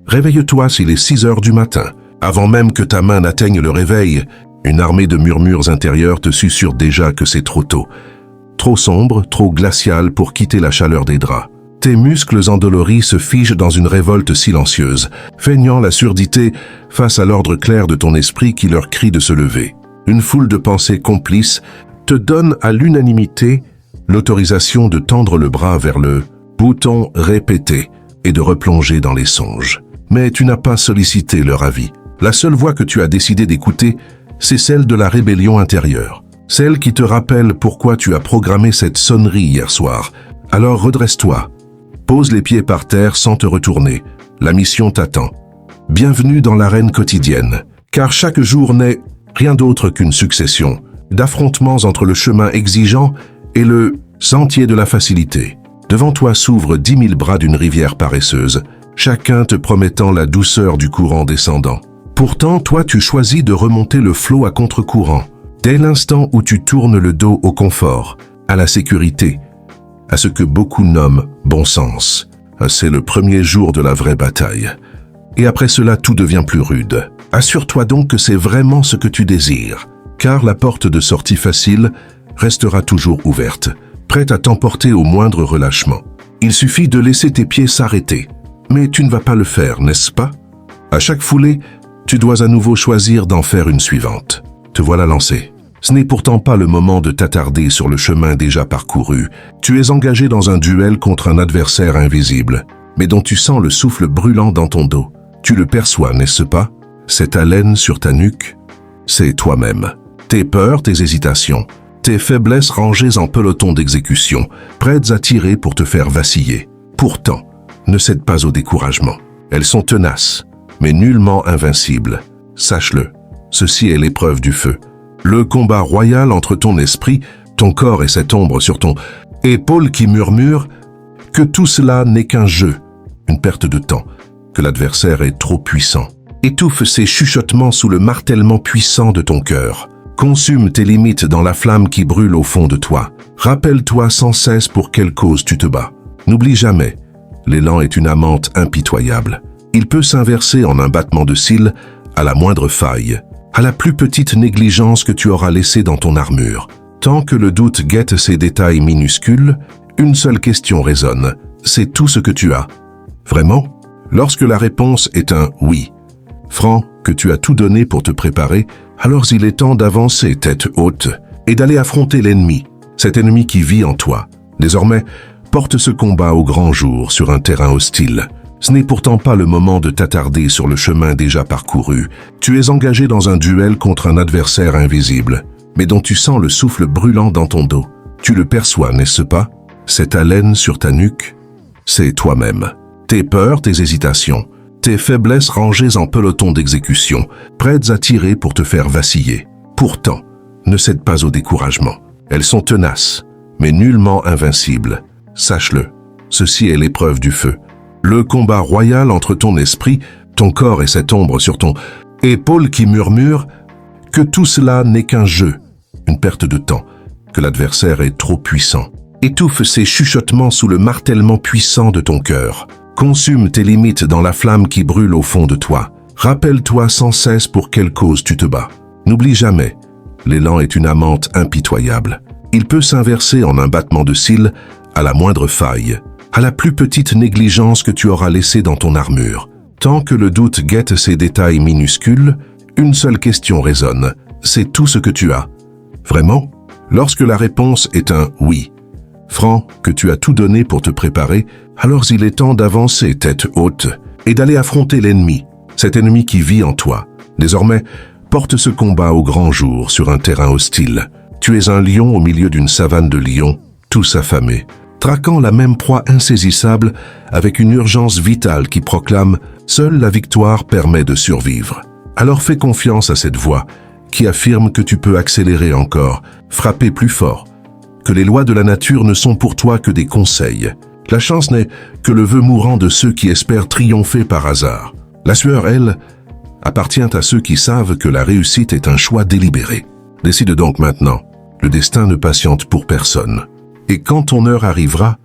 Réveille-toi s'il est 6 heures du matin. Avant même que ta main n'atteigne le réveil, une armée de murmures intérieurs te susurre déjà que c'est trop tôt. Trop sombre, trop glacial pour quitter la chaleur des draps. Tes muscles endoloris se figent dans une révolte silencieuse, feignant la surdité face à l'ordre clair de ton esprit qui leur crie de se lever. Une foule de pensées complices te donne à l'unanimité l'autorisation de tendre le bras vers le bouton répété et de replonger dans les songes. Mais tu n'as pas sollicité leur avis. La seule voix que tu as décidé d'écouter, c'est celle de la rébellion intérieure. Celle qui te rappelle pourquoi tu as programmé cette sonnerie hier soir. Alors redresse-toi. Pose les pieds par terre sans te retourner. La mission t'attend. Bienvenue dans l'arène quotidienne, car chaque jour n'est rien d'autre qu'une succession d'affrontements entre le chemin exigeant et le sentier de la facilité. Devant toi s'ouvrent 10 000 bras d'une rivière paresseuse, chacun te promettant la douceur du courant descendant. Pourtant, toi, tu choisis de remonter le flot à contre-courant. Dès l'instant où tu tournes le dos au confort, à la sécurité, à ce que beaucoup nomment bon sens. C'est le premier jour de la vraie bataille. Et après cela, tout devient plus rude. Assure-toi donc que c'est vraiment ce que tu désires, car la porte de sortie facile restera toujours ouverte, prête à t'emporter au moindre relâchement. Il suffit de laisser tes pieds s'arrêter. Mais tu ne vas pas le faire, n'est-ce pas? À chaque foulée, tu dois à nouveau choisir d'en faire une suivante. Te voilà lancé. Ce n'est pourtant pas le moment de t'attarder sur le chemin déjà parcouru. Tu es engagé dans un duel contre un adversaire invisible, mais dont tu sens le souffle brûlant dans ton dos. Tu le perçois, n'est-ce pas? Cette haleine sur ta nuque, c'est toi-même. Tes peurs, tes hésitations, tes faiblesses rangées en peloton d'exécution, prêtes à tirer pour te faire vaciller. Pourtant, ne cède pas au découragement. Elles sont tenaces, mais nullement invincibles. Sache-le, ceci est l'épreuve du feu. Le combat royal entre ton esprit, ton corps et cette ombre sur ton épaule qui murmure que tout cela n'est qu'un jeu, une perte de temps, que l'adversaire est trop puissant. Étouffe ces chuchotements sous le martèlement puissant de ton cœur. Consume tes limites dans la flamme qui brûle au fond de toi. Rappelle-toi sans cesse pour quelle cause tu te bats. N'oublie jamais, l'élan est une amante impitoyable. Il peut s'inverser en un battement de cils à la moindre faille, à la plus petite négligence que tu auras laissée dans ton armure. Tant que le doute guette ces détails minuscules, une seule question résonne. C'est tout ce que tu as. Vraiment? Lorsque la réponse est un oui, franc, que tu as tout donné pour te préparer, alors il est temps d'avancer tête haute et d'aller affronter l'ennemi, cet ennemi qui vit en toi. Désormais, porte ce combat au grand jour sur un terrain hostile. Ce n'est pourtant pas le moment de t'attarder sur le chemin déjà parcouru. Tu es engagé dans un duel contre un adversaire invisible, mais dont tu sens le souffle brûlant dans ton dos. Tu le perçois, n'est-ce pas? Cette haleine sur ta nuque, c'est toi-même. Tes peurs, tes hésitations, tes faiblesses rangées en peloton d'exécution, prêtes à tirer pour te faire vaciller. Pourtant, ne cède pas au découragement. Elles sont tenaces, mais nullement invincibles. Sache-le, ceci est l'épreuve du feu. Le combat royal entre ton esprit, ton corps et cette ombre sur ton épaule qui murmure que tout cela n'est qu'un jeu, une perte de temps, que l'adversaire est trop puissant. Étouffe ces chuchotements sous le martèlement puissant de ton cœur. Consume tes limites dans la flamme qui brûle au fond de toi. Rappelle-toi sans cesse pour quelle cause tu te bats. N'oublie jamais, l'élan est une amante impitoyable. Il peut s'inverser en un battement de cils à la moindre faille, à la plus petite négligence que tu auras laissée dans ton armure. Tant que le doute guette ces détails minuscules, une seule question résonne. C'est tout ce que tu as. Vraiment? Lorsque la réponse est un oui, franc, que tu as tout donné pour te préparer, alors il est temps d'avancer tête haute et d'aller affronter l'ennemi, cet ennemi qui vit en toi. Désormais, porte ce combat au grand jour sur un terrain hostile. Tu es un lion au milieu d'une savane de lions, tous affamés, traquant la même proie insaisissable avec une urgence vitale qui proclame « Seule la victoire permet de survivre ». Alors fais confiance à cette voix qui affirme que tu peux accélérer encore, frapper plus fort, que les lois de la nature ne sont pour toi que des conseils. La chance n'est que le vœu mourant de ceux qui espèrent triompher par hasard. La sueur, elle, appartient à ceux qui savent que la réussite est un choix délibéré. Décide donc maintenant. Le destin ne patiente pour personne. Et quand ton heure arrivera,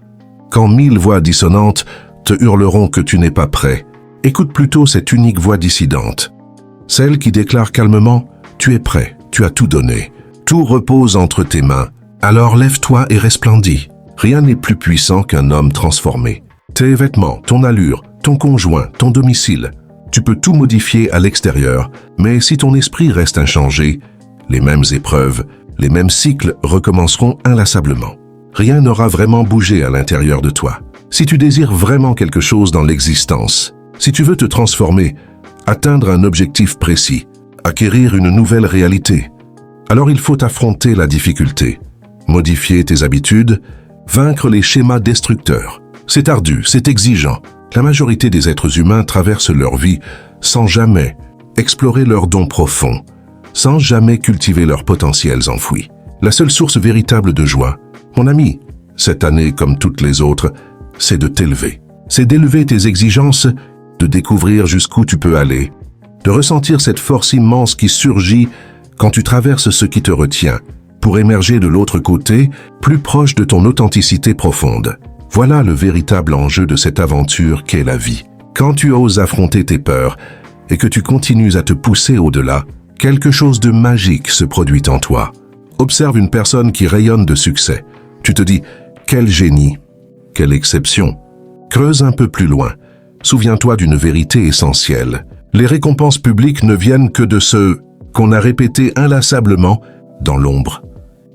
quand 1000 voix dissonantes te hurleront que tu n'es pas prêt Écoute plutôt cette unique voix dissidente. Celle qui déclare calmement « Tu es prêt, tu as tout donné. Tout repose entre tes mains. Alors lève-toi et resplendis. » Rien n'est plus puissant qu'un homme transformé. Tes vêtements, ton allure, ton conjoint, ton domicile. Tu peux tout modifier à l'extérieur, mais si ton esprit reste inchangé, les mêmes épreuves, les mêmes cycles recommenceront inlassablement. Rien n'aura vraiment bougé à l'intérieur de toi. Si tu désires vraiment quelque chose dans l'existence, si tu veux te transformer, atteindre un objectif précis, acquérir une nouvelle réalité, alors il faut affronter la difficulté, modifier tes habitudes, vaincre les schémas destructeurs. C'est ardu, c'est exigeant. La majorité des êtres humains traversent leur vie sans jamais explorer leurs dons profonds, sans jamais cultiver leurs potentiels enfouis. La seule source véritable de joie, mon ami, cette année comme toutes les autres, c'est de t'élever. C'est d'élever tes exigences, de découvrir jusqu'où tu peux aller, de ressentir cette force immense qui surgit quand tu traverses ce qui te retient, pour émerger de l'autre côté, plus proche de ton authenticité profonde. Voilà le véritable enjeu de cette aventure qu'est la vie. Quand tu oses affronter tes peurs et que tu continues à te pousser au-delà, quelque chose de magique se produit en toi. Observe une personne qui rayonne de succès. Tu te dis « Quel génie! Quelle exception !» Creuse un peu plus loin. Souviens-toi d'une vérité essentielle. Les récompenses publiques ne viennent que de ceux qu'on a répétés inlassablement dans l'ombre.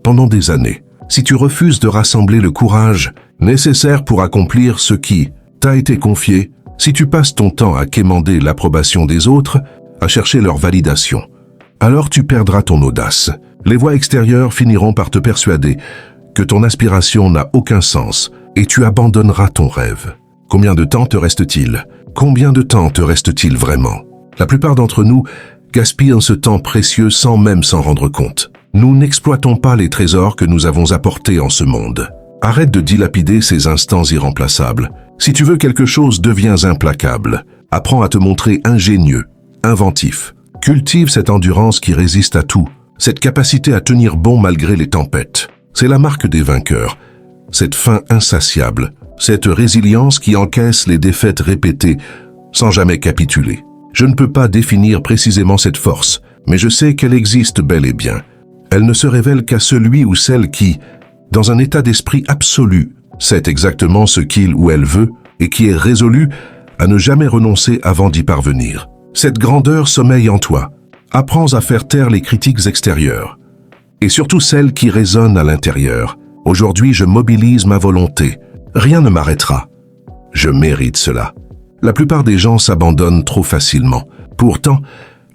Pendant des années, si tu refuses de rassembler le courage nécessaire pour accomplir ce qui t'a été confié, si tu passes ton temps à quémander l'approbation des autres, à chercher leur validation, alors tu perdras ton audace. Les voix extérieures finiront par te persuader que ton aspiration n'a aucun sens et tu abandonneras ton rêve. Combien de temps te reste-t-il? Combien de temps te reste-t-il vraiment? La plupart d'entre nous gaspillent ce temps précieux sans même s'en rendre compte. Nous n'exploitons pas les trésors que nous avons apportés en ce monde. Arrête de dilapider ces instants irremplaçables. Si tu veux quelque chose, deviens implacable. Apprends à te montrer ingénieux, inventif. Cultive cette endurance qui résiste à tout, cette capacité à tenir bon malgré les tempêtes. C'est la marque des vainqueurs. Cette faim insatiable, cette résilience qui encaisse les défaites répétées sans jamais capituler. Je ne peux pas définir précisément cette force, mais je sais qu'elle existe bel et bien. Elle ne se révèle qu'à celui ou celle qui, dans un état d'esprit absolu, sait exactement ce qu'il ou elle veut et qui est résolu à ne jamais renoncer avant d'y parvenir. Cette grandeur sommeille en toi. Apprends à faire taire les critiques extérieures et surtout celles qui résonnent à l'intérieur. Aujourd'hui, je mobilise ma volonté. Rien ne m'arrêtera. Je mérite cela. La plupart des gens s'abandonnent trop facilement. Pourtant,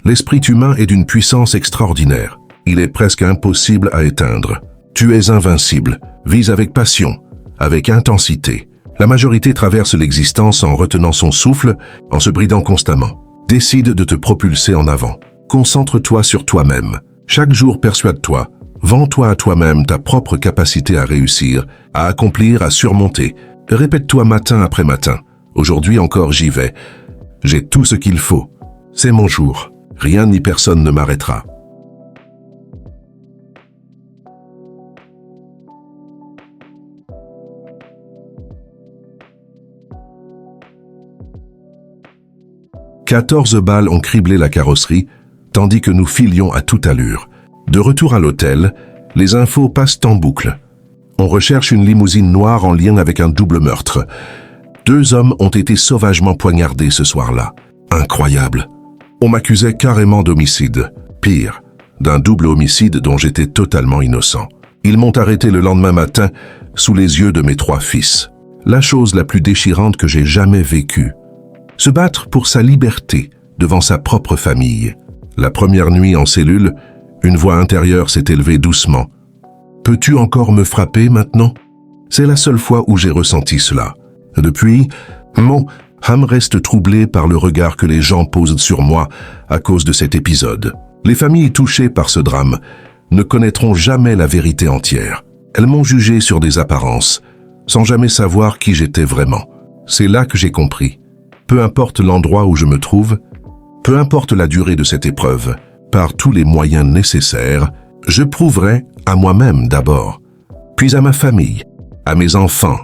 l'esprit humain est d'une puissance extraordinaire. Il est presque impossible à éteindre. Tu es invincible. Vise avec passion, avec intensité. La majorité traverse l'existence en retenant son souffle, en se bridant constamment. Décide de te propulser en avant. Concentre-toi sur toi-même. Chaque jour, persuade-toi. Vends-toi à toi-même ta propre capacité à réussir, à accomplir, à surmonter. Répète-toi matin après matin. Aujourd'hui encore, j'y vais. J'ai tout ce qu'il faut. C'est mon jour. Rien ni personne ne m'arrêtera. « 14 balles ont criblé la carrosserie, tandis que nous filions à toute allure. De retour à l'hôtel, les infos passent en boucle. On recherche une limousine noire en lien avec un double meurtre. 2 hommes ont été sauvagement poignardés ce soir-là. Incroyable. On m'accusait carrément d'homicide. Pire, d'un double homicide dont j'étais totalement innocent. Ils m'ont arrêté le lendemain matin sous les yeux de mes 3 fils. La chose la plus déchirante que j'ai jamais vécue. Se battre pour sa liberté devant sa propre famille. La première nuit en cellule, une voix intérieure s'est élevée doucement. « Peux-tu encore me frapper maintenant ?» C'est la seule fois où j'ai ressenti cela. Depuis, mon âme reste troublée par le regard que les gens posent sur moi à cause de cet épisode. Les familles touchées par ce drame ne connaîtront jamais la vérité entière. Elles m'ont jugé sur des apparences, sans jamais savoir qui j'étais vraiment. C'est là que j'ai compris. Peu importe l'endroit où je me trouve, peu importe la durée de cette épreuve, par tous les moyens nécessaires, je prouverai à moi-même d'abord, puis à ma famille, à mes enfants,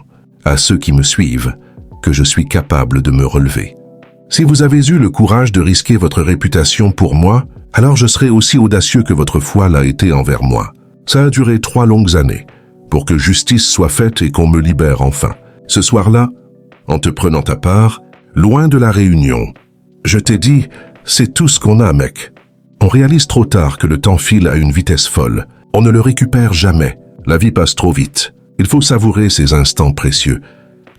à ceux qui me suivent, que je suis capable de me relever. Si vous avez eu le courage de risquer votre réputation pour moi, alors je serai aussi audacieux que votre foi l'a été envers moi. Ça a duré 3 longues années, pour que justice soit faite et qu'on me libère enfin. Ce soir-là, en te prenant ta part, loin de la réunion, je t'ai dit, c'est tout ce qu'on a, mec. On réalise trop tard que le temps file à une vitesse folle. On ne le récupère jamais. La vie passe trop vite. Il faut savourer ces instants précieux,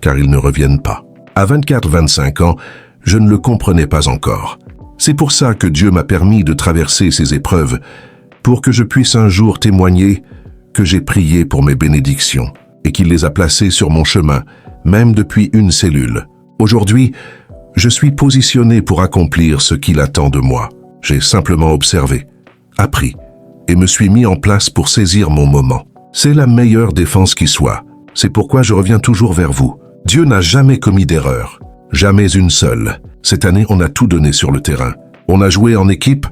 car ils ne reviennent pas. À 24-25 ans, je ne le comprenais pas encore. C'est pour ça que Dieu m'a permis de traverser ces épreuves, pour que je puisse un jour témoigner que j'ai prié pour mes bénédictions et qu'il les a placées sur mon chemin, même depuis une cellule. Aujourd'hui, je suis positionné pour accomplir ce qu'il attend de moi. J'ai simplement observé, appris et me suis mis en place pour saisir mon moment. C'est la meilleure défense qui soit. C'est pourquoi je reviens toujours vers vous. Dieu n'a jamais commis d'erreur. Jamais une seule. Cette année, on a tout donné sur le terrain. On a joué en équipe,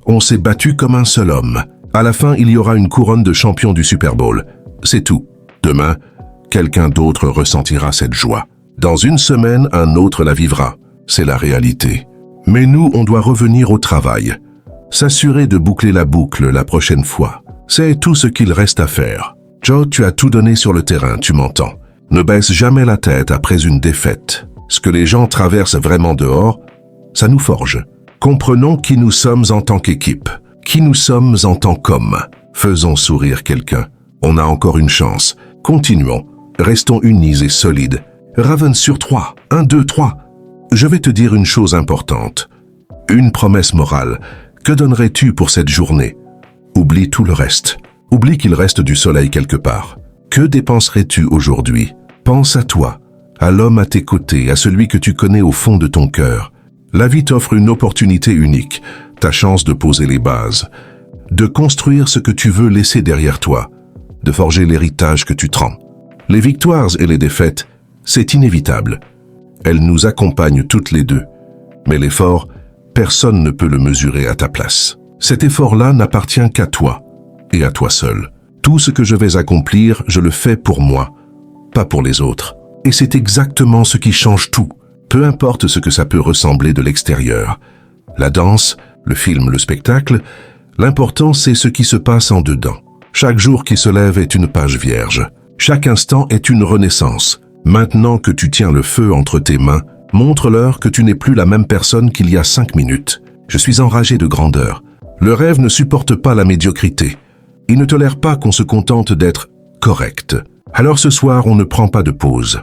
on s'est battu comme un seul homme. À la fin, il y aura une couronne de champion du Super Bowl. C'est tout. Demain, quelqu'un d'autre ressentira cette joie. Dans une semaine, un autre la vivra. C'est la réalité. Mais nous, on doit revenir au travail. S'assurer de boucler la boucle la prochaine fois. C'est tout ce qu'il reste à faire. Joe, tu as tout donné sur le terrain, tu m'entends. Ne baisse jamais la tête après une défaite. Ce que les gens traversent vraiment dehors, ça nous forge. Comprenons qui nous sommes en tant qu'équipe, qui nous sommes en tant qu'hommes. Faisons sourire quelqu'un. On a encore une chance. Continuons. Restons unis et solides. Ravens sur 3. 1, 2, 3. Je vais te dire une chose importante. Une promesse morale. Que donnerais-tu pour cette journée? Oublie tout le reste. Oublie qu'il reste du soleil quelque part. Que dépenserais-tu aujourd'hui? Pense à toi, à l'homme à tes côtés, à celui que tu connais au fond de ton cœur. La vie t'offre une opportunité unique, ta chance de poser les bases, de construire ce que tu veux laisser derrière toi, de forger l'héritage que tu trembles. Les victoires et les défaites, c'est inévitable. Elles nous accompagnent toutes les deux. Mais l'effort, personne ne peut le mesurer à ta place. Cet effort-là n'appartient qu'à toi et à toi seul. Tout ce que je vais accomplir, je le fais pour moi, pas pour les autres. Et c'est exactement ce qui change tout. Peu importe ce que ça peut ressembler de l'extérieur. La danse, le film, le spectacle, l'important c'est ce qui se passe en dedans. Chaque jour qui se lève est une page vierge. Chaque instant est une renaissance. Maintenant que tu tiens le feu entre tes mains, montre-leur que tu n'es plus la même personne qu'il y a 5 minutes. Je suis enragé de grandeur. Le rêve ne supporte pas la médiocrité. Il ne tolère pas qu'on se contente d'être correct. Alors ce soir, on ne prend pas de pause.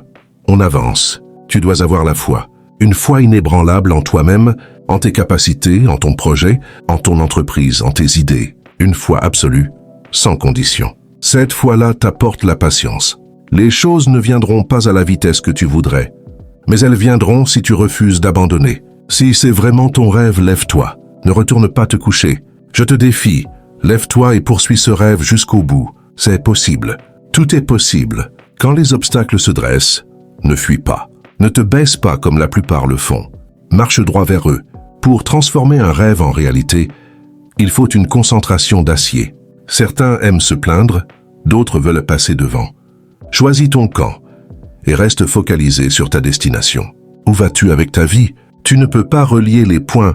On avance. Tu dois avoir la foi. Une foi inébranlable en toi-même, en tes capacités, en ton projet, en ton entreprise, en tes idées. Une foi absolue, sans condition. Cette foi-là t'apporte la patience. Les choses ne viendront pas à la vitesse que tu voudrais, mais elles viendront si tu refuses d'abandonner. Si c'est vraiment ton rêve, lève-toi. Ne retourne pas te coucher. Je te défie. Lève-toi et poursuis ce rêve jusqu'au bout. C'est possible. Tout est possible. Quand les obstacles se dressent, ne fuis pas. Ne te baisse pas comme la plupart le font. Marche droit vers eux. Pour transformer un rêve en réalité, il faut une concentration d'acier. Certains aiment se plaindre, d'autres veulent passer devant. Choisis ton camp et reste focalisé sur ta destination. Où vas-tu avec ta vie? Tu ne peux pas relier les points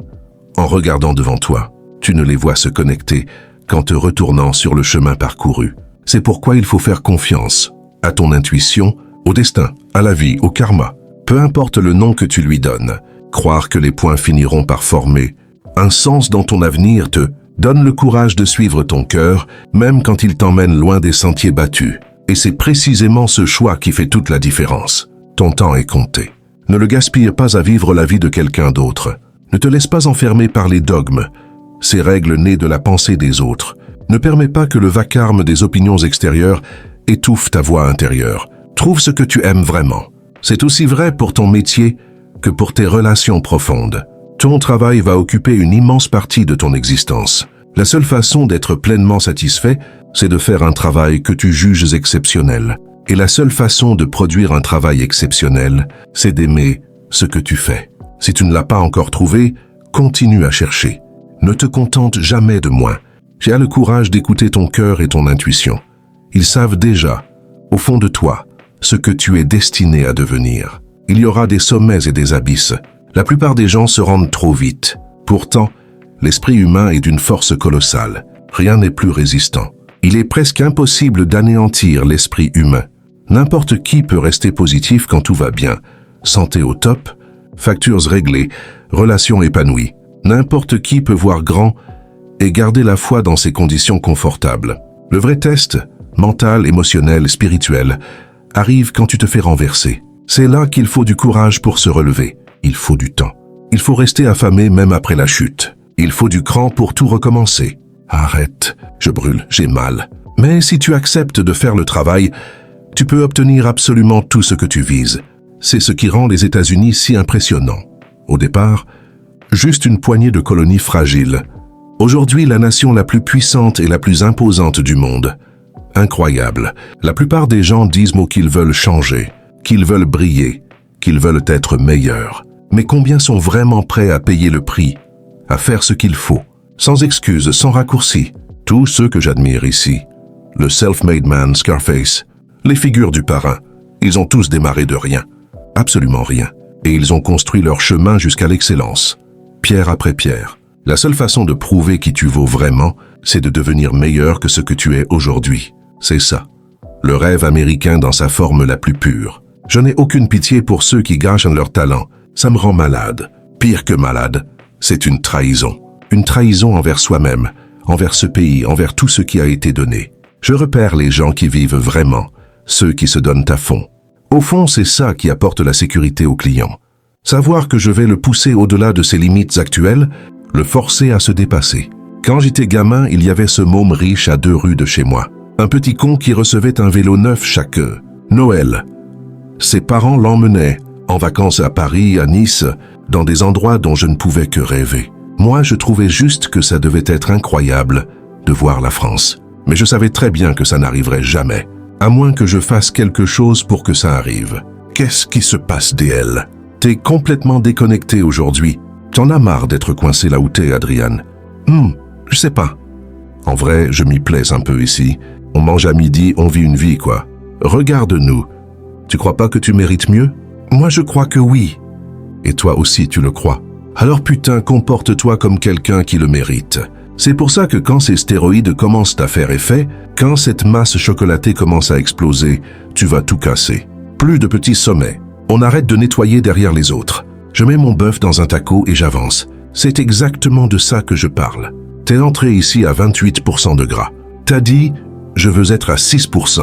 en regardant devant toi. Tu ne les vois se connecter qu'en te retournant sur le chemin parcouru. C'est pourquoi il faut faire confiance à ton intuition, au destin, à la vie, au karma. Peu importe le nom que tu lui donnes, croire que les points finiront par former un sens dans ton avenir te donne le courage de suivre ton cœur, même quand il t'emmène loin des sentiers battus. Et c'est précisément ce choix qui fait toute la différence. Ton temps est compté. Ne le gaspille pas à vivre la vie de quelqu'un d'autre. Ne te laisse pas enfermer par les dogmes, ces règles nées de la pensée des autres. Ne permets pas que le vacarme des opinions extérieures étouffe ta voix intérieure. Trouve ce que tu aimes vraiment. C'est aussi vrai pour ton métier que pour tes relations profondes. Ton travail va occuper une immense partie de ton existence. La seule façon d'être pleinement satisfait, c'est de faire un travail que tu juges exceptionnel. Et la seule façon de produire un travail exceptionnel, c'est d'aimer ce que tu fais. Si tu ne l'as pas encore trouvé, continue à chercher. Ne te contente jamais de moins. Tu as le courage d'écouter ton cœur et ton intuition. Ils savent déjà, au fond de toi, ce que tu es destiné à devenir. Il y aura des sommets et des abysses. La plupart des gens se rendent trop vite. Pourtant, l'esprit humain est d'une force colossale. Rien n'est plus résistant. Il est presque impossible d'anéantir l'esprit humain. N'importe qui peut rester positif quand tout va bien. Santé au top, factures réglées, relations épanouies. N'importe qui peut voir grand et garder la foi dans ces conditions confortables. Le vrai test, mental, émotionnel, spirituel, arrive quand tu te fais renverser. C'est là qu'il faut du courage pour se relever. Il faut du temps. Il faut rester affamé même après la chute. Il faut du cran pour tout recommencer. Arrête, je brûle, j'ai mal. Mais si tu acceptes de faire le travail, tu peux obtenir absolument tout ce que tu vises. C'est ce qui rend les États-Unis si impressionnants. Au départ, juste une poignée de colonies fragiles. Aujourd'hui, la nation la plus puissante et la plus imposante du monde. Incroyable. La plupart des gens disent qu'ils veulent changer, qu'ils veulent briller, qu'ils veulent être meilleurs. Mais combien sont vraiment prêts à payer le prix, à faire ce qu'il faut, sans excuses, sans raccourcis? Tous ceux que j'admire ici, le self-made man Scarface, les figures du parrain, ils ont tous démarré de rien, absolument rien, et ils ont construit leur chemin jusqu'à l'excellence, pierre après pierre. La seule façon de prouver qui tu vaux vraiment, c'est de devenir meilleur que ce que tu es aujourd'hui. C'est ça, le rêve américain dans sa forme la plus pure. Je n'ai aucune pitié pour ceux qui gâchent leur talent. Ça me rend malade. Pire que malade, c'est une trahison. Une trahison envers soi-même, envers ce pays, envers tout ce qui a été donné. Je repère les gens qui vivent vraiment, ceux qui se donnent à fond. Au fond, c'est ça qui apporte la sécurité au client. Savoir que je vais le pousser au-delà de ses limites actuelles, le forcer à se dépasser. Quand j'étais gamin, il y avait ce môme riche à 2 rues de chez moi. Un petit con qui recevait un vélo neuf chaque Noël. Ses parents l'emmenaient en vacances à Paris, à Nice, dans des endroits dont je ne pouvais que rêver. Moi, je trouvais juste que ça devait être incroyable de voir la France. Mais je savais très bien que ça n'arriverait jamais, à moins que je fasse quelque chose pour que ça arrive. Qu'est-ce qui se passe, DL? T'es complètement déconnecté aujourd'hui. T'en as marre d'être coincé là où t'es, Adrian. Je sais pas. En vrai, je m'y plais un peu ici. On mange à midi, on vit une vie, quoi. Regarde-nous. Tu crois pas que tu mérites mieux? Moi, je crois que oui. Et toi aussi, tu le crois. Alors putain, comporte-toi comme quelqu'un qui le mérite. C'est pour ça que quand ces stéroïdes commencent à faire effet, quand cette masse chocolatée commence à exploser, tu vas tout casser. Plus de petits sommets. On arrête de nettoyer derrière les autres. Je mets mon bœuf dans un taco et j'avance. C'est exactement de ça que je parle. T'es entré ici à 28% de gras. T'as dit, je veux être à 6%.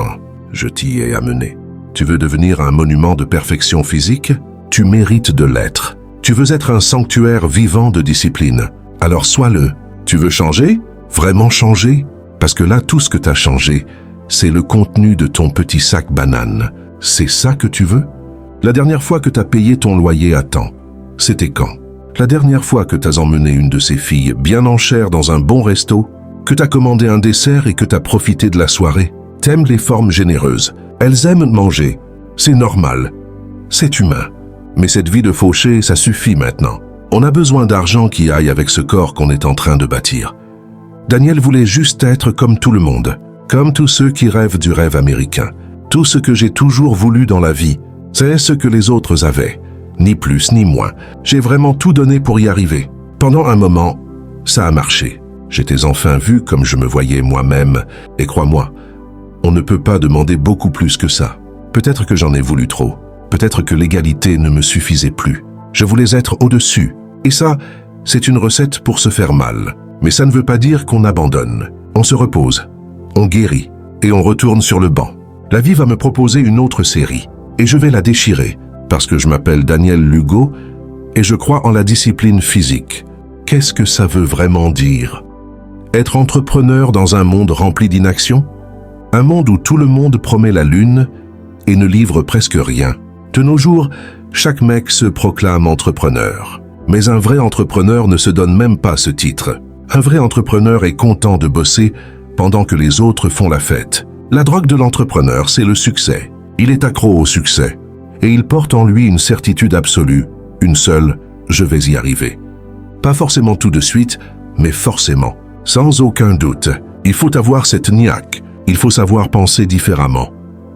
Je t'y ai amené. Tu veux devenir un monument de perfection physique? Tu mérites de l'être. Tu veux être un sanctuaire vivant de discipline. Alors sois-le. Tu veux changer? Vraiment changer? Parce que là, tout ce que t'as changé, c'est le contenu de ton petit sac banane. C'est ça que tu veux? La dernière fois que t'as payé ton loyer à temps, c'était quand? La dernière fois que t'as emmené une de ces filles bien en chair dans un bon resto, que t'as commandé un dessert et que t'as profité de la soirée? T'aimes les formes généreuses. Elles aiment manger. C'est normal. C'est humain. Mais cette vie de fauché, ça suffit maintenant. On a besoin d'argent qui aille avec ce corps qu'on est en train de bâtir. Daniel voulait juste être comme tout le monde, comme tous ceux qui rêvent du rêve américain. Tout ce que j'ai toujours voulu dans la vie, c'est ce que les autres avaient. Ni plus ni moins. J'ai vraiment tout donné pour y arriver. Pendant un moment, ça a marché. J'étais enfin vu comme je me voyais moi-même. Et crois-moi, on ne peut pas demander beaucoup plus que ça. Peut-être que j'en ai voulu trop. Peut-être que l'égalité ne me suffisait plus. Je voulais être au-dessus. Et ça, c'est une recette pour se faire mal. Mais ça ne veut pas dire qu'on abandonne. On se repose, on guérit et on retourne sur le banc. La vie va me proposer une autre série. Et je vais la déchirer. Parce que je m'appelle Daniel Lugo et je crois en la discipline physique. Qu'est-ce que ça veut vraiment dire? Être entrepreneur dans un monde rempli d'inaction? Un monde où tout le monde promet la lune et ne livre presque rien. De nos jours, chaque mec se proclame entrepreneur. Mais un vrai entrepreneur ne se donne même pas ce titre. Un vrai entrepreneur est content de bosser pendant que les autres font la fête. La drogue de l'entrepreneur, c'est le succès. Il est accro au succès. Et il porte en lui une certitude absolue, une seule, je vais y arriver. Pas forcément tout de suite, mais forcément, sans aucun doute. Il faut avoir cette niaque, il faut savoir penser différemment.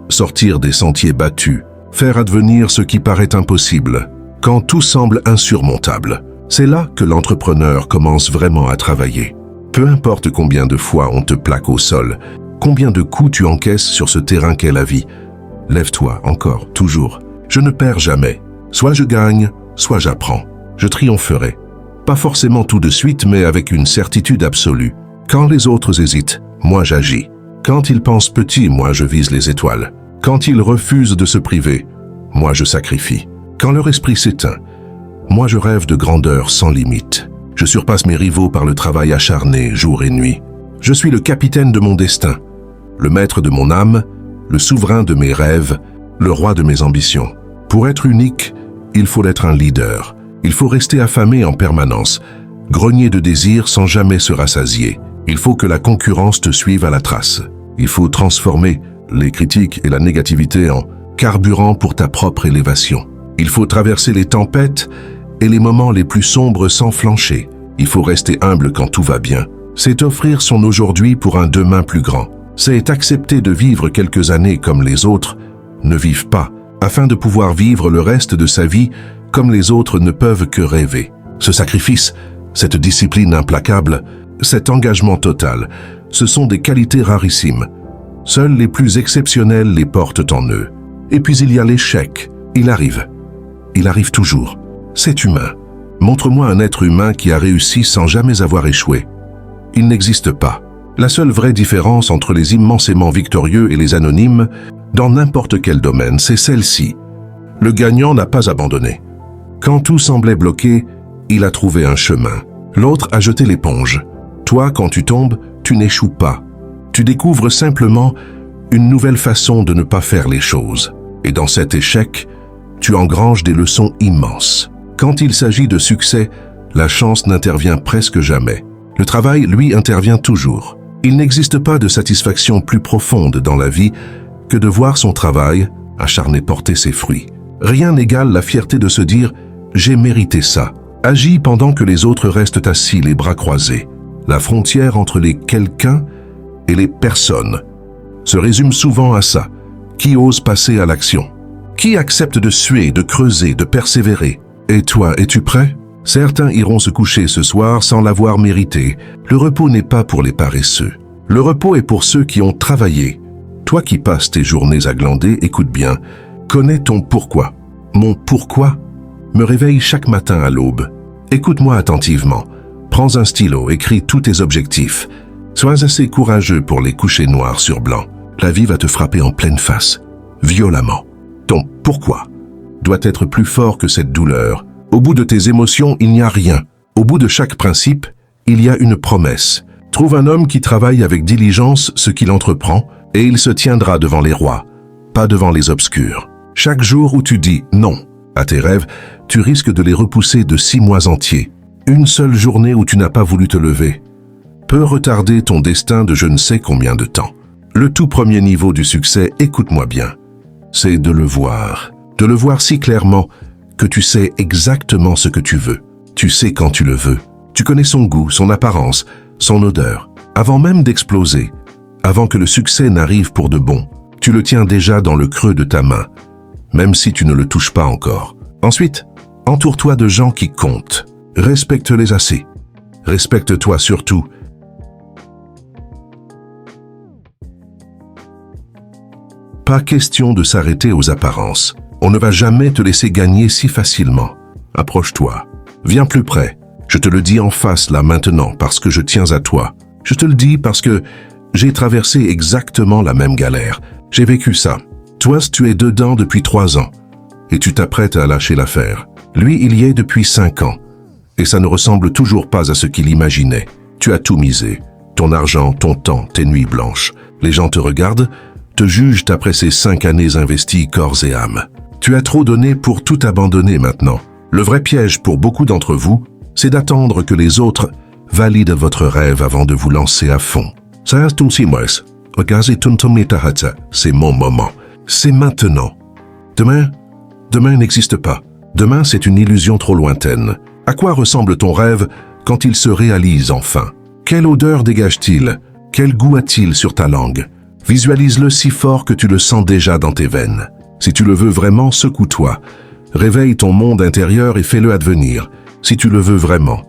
Sortir des sentiers battus, faire advenir ce qui paraît impossible. quand tout semble insurmontable. C'est là que l'entrepreneur commence vraiment à travailler. Peu importe combien de fois on te plaque au sol, combien de coups tu encaisses sur ce terrain qu'est la vie, lève-toi encore, toujours. Je ne perds jamais. Soit je gagne, soit j'apprends. Je triompherai. Pas forcément tout de suite, mais avec une certitude absolue. Quand les autres hésitent, moi j'agis. Quand ils pensent petit, moi je vise les étoiles. Quand ils refusent de se priver, moi je sacrifie. Quand leur esprit s'éteint, moi je rêve de grandeur sans limite. Je surpasse mes rivaux par le travail acharné, jour et nuit. Je suis le capitaine de mon destin, le maître de mon âme, le souverain de mes rêves, le roi de mes ambitions. Pour être unique, il faut être un leader. Il faut rester affamé en permanence, grogner de désir sans jamais se rassasier. Il faut que la concurrence te suive à la trace. Il faut transformer les critiques et la négativité en carburant pour ta propre élévation. Il faut traverser les tempêtes et les moments les plus sombres sans flancher. Il faut rester humble quand tout va bien. C'est offrir son aujourd'hui pour un demain plus grand. C'est accepter de vivre quelques années comme les autres ne vivent pas, afin de pouvoir vivre le reste de sa vie comme les autres ne peuvent que rêver. Ce sacrifice, cette discipline implacable, cet engagement total, ce sont des qualités rarissimes. Seuls les plus exceptionnels les portent en eux. Et puis il y a l'échec. Il arrive. Il arrive toujours. C'est humain. Montre-moi un être humain qui a réussi sans jamais avoir échoué. Il n'existe pas. La seule vraie différence entre les immensément victorieux et les anonymes, dans n'importe quel domaine, c'est celle-ci. Le gagnant n'a pas abandonné. Quand tout semblait bloqué, il a trouvé un chemin. L'autre a jeté l'éponge. Toi, quand tu tombes, tu n'échoues pas. Tu découvres simplement une nouvelle façon de ne pas faire les choses. Et dans cet échec, tu engranges des leçons immenses. Quand il s'agit de succès, la chance n'intervient presque jamais. Le travail, lui, intervient toujours. Il n'existe pas de satisfaction plus profonde dans la vie que de voir son travail acharné porter ses fruits. Rien n'égale la fierté de se dire « j'ai mérité ça ». Agis pendant que les autres restent assis, les bras croisés. La frontière entre les quelqu'un et les personnes se résume souvent à ça. Qui ose passer à l'action? Qui accepte de suer, de creuser, de persévérer? Et toi, es-tu prêt? Certains iront se coucher ce soir sans l'avoir mérité. Le repos n'est pas pour les paresseux. Le repos est pour ceux qui ont travaillé. Toi qui passes tes journées à glander, écoute bien. Connais ton pourquoi. Mon pourquoi me réveille chaque matin à l'aube. Écoute-moi attentivement. Prends un stylo, écris tous tes objectifs. Sois assez courageux pour les coucher noirs sur blanc. La vie va te frapper en pleine face, violemment. Ton pourquoi doit être plus fort que cette douleur. Au bout de tes émotions, il n'y a rien. Au bout de chaque principe, il y a une promesse. Trouve un homme qui travaille avec diligence ce qu'il entreprend, et il se tiendra devant les rois, pas devant les obscurs. Chaque jour où tu dis non à tes rêves, tu risques de les repousser de 6 mois entiers. Une seule journée où tu n'as pas voulu te lever peut retarder ton destin de je ne sais combien de temps. Le tout premier niveau du succès, écoute-moi bien, c'est de le voir si clairement que tu sais exactement ce que tu veux. Tu sais quand tu le veux. Tu connais son goût, son apparence, son odeur. Avant même d'exploser, avant que le succès n'arrive pour de bon, tu le tiens déjà dans le creux de ta main, même si tu ne le touches pas encore. Ensuite, entoure-toi de gens qui comptent. Respecte-les assez. Respecte-toi surtout. Pas question de s'arrêter aux apparences. On ne va jamais te laisser gagner si facilement. Approche-toi. Viens plus près. Je te le dis en face là maintenant parce que je tiens à toi. Je te le dis parce que j'ai traversé exactement la même galère. J'ai vécu ça. Toi, tu es dedans depuis 3 ans et tu t'apprêtes à lâcher l'affaire. Lui, il y est depuis 5 ans et ça ne ressemble toujours pas à ce qu'il imaginait. Tu as tout misé. Ton argent, ton temps, tes nuits blanches. Les gens te regardent, te jugent après ces 5 années investies corps et âme. Tu as trop donné pour tout abandonner maintenant. Le vrai piège pour beaucoup d'entre vous, c'est d'attendre que les autres valident votre rêve avant de vous lancer à fond. C'est mon moment. C'est maintenant. Demain n'existe pas. Demain, c'est une illusion trop lointaine. À quoi ressemble ton rêve quand il se réalise enfin? Quelle odeur dégage-t-il? Quel goût a-t-il sur ta langue? Visualise-le si fort que tu le sens déjà dans tes veines. Si tu le veux vraiment, secoue-toi. Réveille ton monde intérieur et fais-le advenir, si tu le veux vraiment.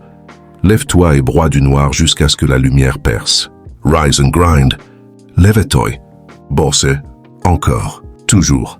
Lève-toi et broie du noir jusqu'à ce que la lumière perce. Rise and grind. Lève-toi. Bosse. Encore. Toujours.